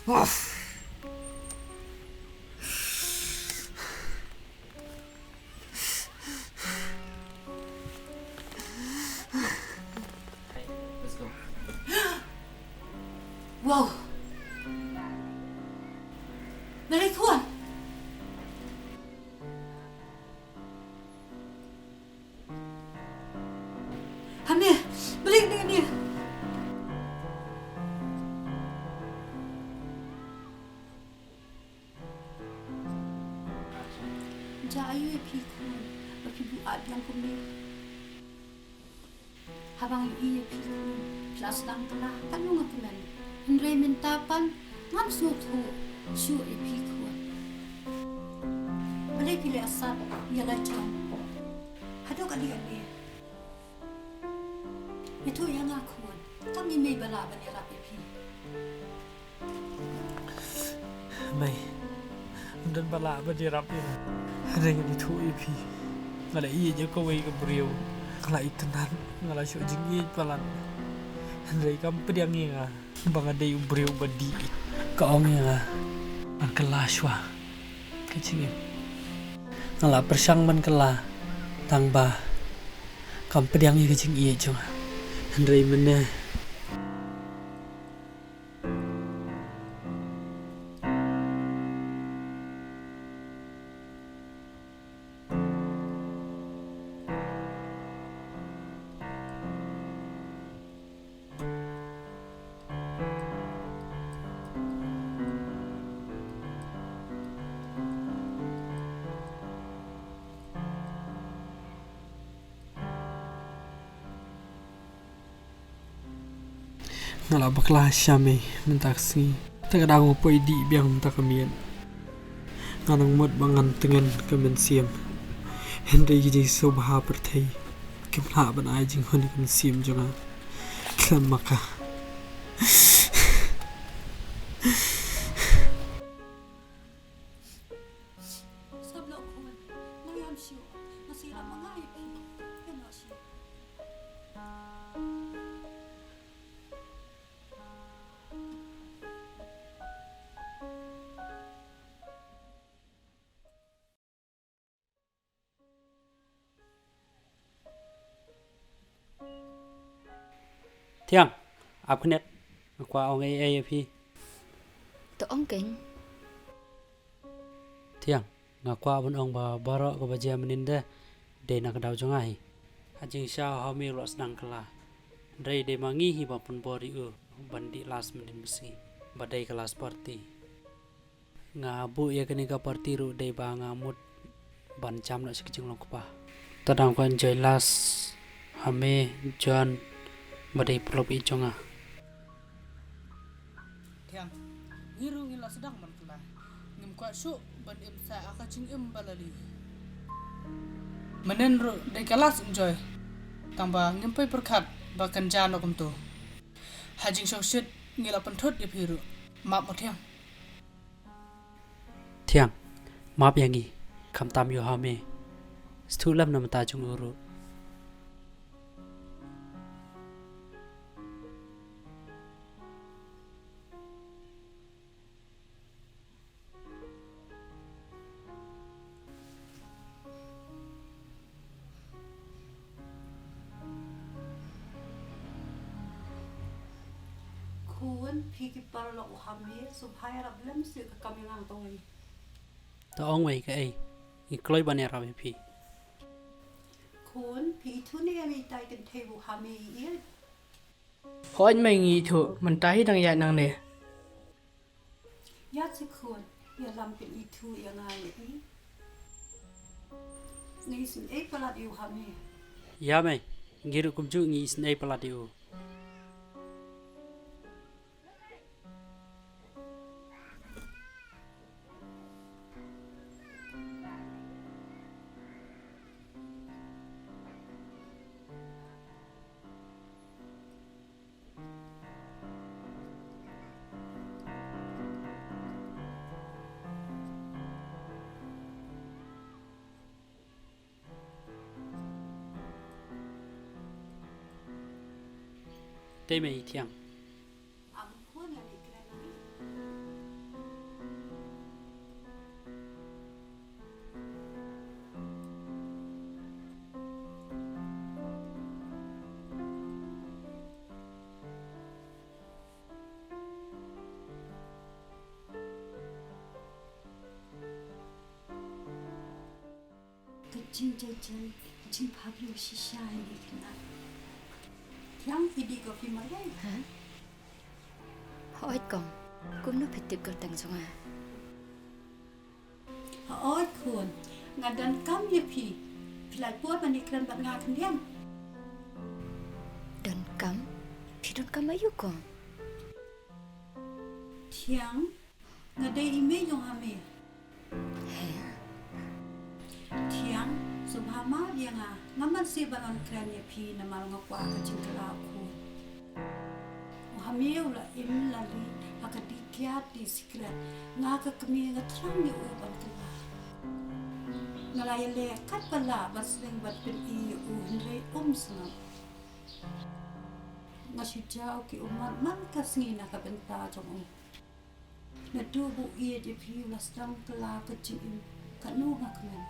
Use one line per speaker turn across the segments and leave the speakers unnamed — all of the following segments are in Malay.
Let's go.
Wow. Balik tuan. Hamil, balik dengan dia. Jayu pikun, berkibu adlang kumil. Habang iya pikun, kelas dang telah tanung akumen. Hendrai mentapan ngam suatu syu pikun. Balik pilih asal ialah jam. Hadok adik-adik. Itu yang aku kami may balaban ni rapi pi.
May dan balaban ni rapi. Ada yang itu pi. Kalau iya je kau wei kebriu. Kalau itu nan, kalau syok jingit balan. Andai kamu pediang ni ah, bang ada yang briu badi. Kau ni ah, ang kelas wah. Kecingin. Kalau persang man kelah, tang bah. Kamu pediang ni kecing iya je. Andai mana? Ngalah baklah syame mentaksi takadang upoi di biang mentakamian nganang mot bangan tengan kemensiam Henry jadi sobha pertai kemla ban ajing honi kemensiam jonga klam maka
Sablok kuan, ngayam syu, nasira mangai pi. Kena syu.
Thiang ap knet qua ông ai phi
Tụi ông kính.
Thiang ngakwa bun ông ba baro ko baja meninde de nak daw jongai hajing sha hami ros dang kala dai de mangi hi ba pun bori u bandi last menin besi badai kelas party ngabu ya kini ka party ru de ba ngamut ban cham nak sekejeng long pa tadang kan joy last hame John badai prop i jonga
Thiang ngiru ngila sedang man kala ngim kwa su ban im sa akaching im balali menen ru de kelas enjoy tamba ngim pai perkhat bakan jano kumto hajing shit ngila penthot di phiru map mo Thiang
Thiang map yangi kam tam yo hame stulam nam ta chung uru
Kuan pigi para lo hamil supaya rablam syu ka kami ngang tong.
ta ong wei ka ai i kloi ban era phi
Kuan pi tu ni ami tai kan tebu hamil ia.
hoi mai ngi thu man tai dang ya nang ne
Ya si kuan ya lam pin itu yang ngai ni. Ngi sin e pala yu hamil.
ya mai ngiru kum ju ngi snai palatiu Tây mày Thiang
Ang kuan ani kena ngai. jing jai jing pablo shisha ni kena yang pidi ko pi marai
hả hỏi con cũng nó phải tiếp cận tăng xong à
oi kun ngadan kam ye pi pilai puat mani kran bat nga kendiam
đơn cắm thì đơn cắm mấy con
thiang ngadai ime yong hame
hả
thiang subhama dia nga ngaman se banon kran ye pi na mal ngakwa ka jingkala ku hame ula im lali akadi kiat di sikret nga ka kami nga trang ni uban kala ngalaya le kat pala basling bat pin I u hindre sna nga si jao ki umat man kasngi na kabenta jong na dubu I di pi ula stang kala ka jing kanu ngakmen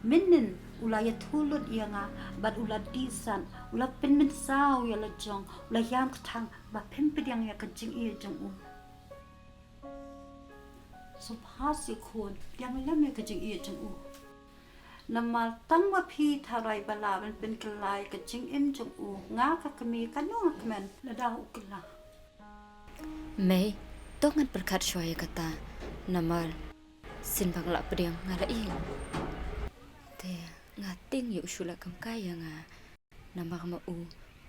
minin ula ya thulut ia nga bat ula disan ula pinmin sao ya la jong ula yam kthang ba pempidyang ya ka jing I jong u subhasi khon yang lam ya ka jing I jong u namal tang wa phi tharai bala ban pin klai ka jing im jong u nga ka kami kanu ngakmen la da ukla
mày tốt ngăn berkat shoya kata namal sin bang la Pariong ngara ing te ngating yu shula kam kaya nga nama ma u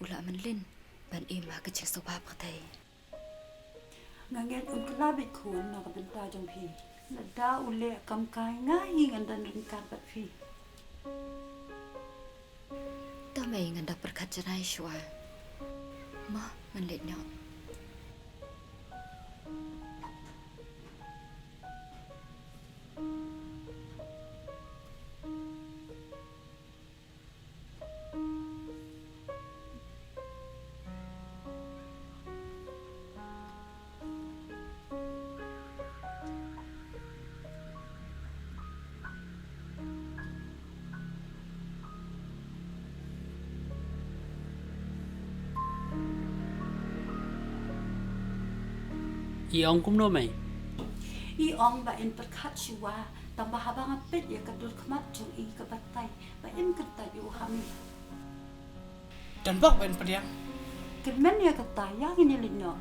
ula man len ban ima ka chik so ba patay
ngangen ukla bi khon na ka benta jong phi la da ule kam kai nga hi ngan rin ka bat phi
ta mày ngan da berkat janai shwa ma man let no
I ông cũng nói mày
I ong ba in perkat shiwa tambah habang apit ya kadul kmat jong I ka batai ba in kata yu hami
Dan bak ben Pariong.
kemen ya kata yang ini lino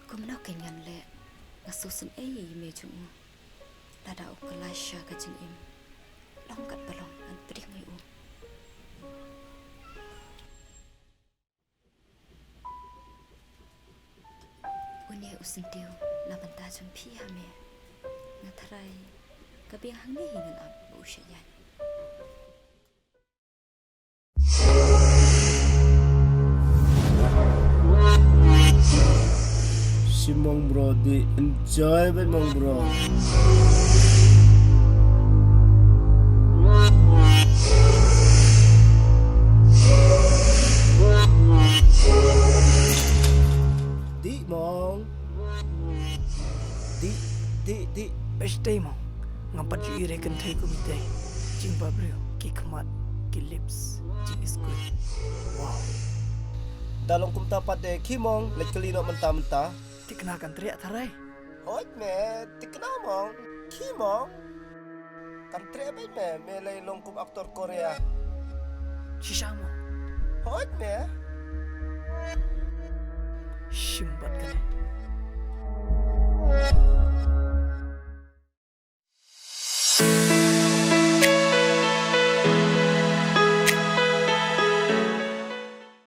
cũng nó kinh ngàn lệ ngã số sân ấy mê chung là đạo cả lai sha cả chừng im long cắt balong ăn Pariong ngay u unia usin tiêu là bàn ta chung phi ha mẹ ngã thay cái biếng hăng này ngân ẩm bổ sẻ nhạt
Si mong bro di enjoy ba mong bro di mong di
Bestay mo Ngampat yu irekan thay ko mitay Jing Pariong ki khamat ki lips jing iskut wow
dalong kum tapat de kimong let kalino menta
Dikenakan teriak tarai
hot me tikna mong kimong kan tre ba me lay long kum aktor Korea
Shisha mo
hot me
Shimbat ka na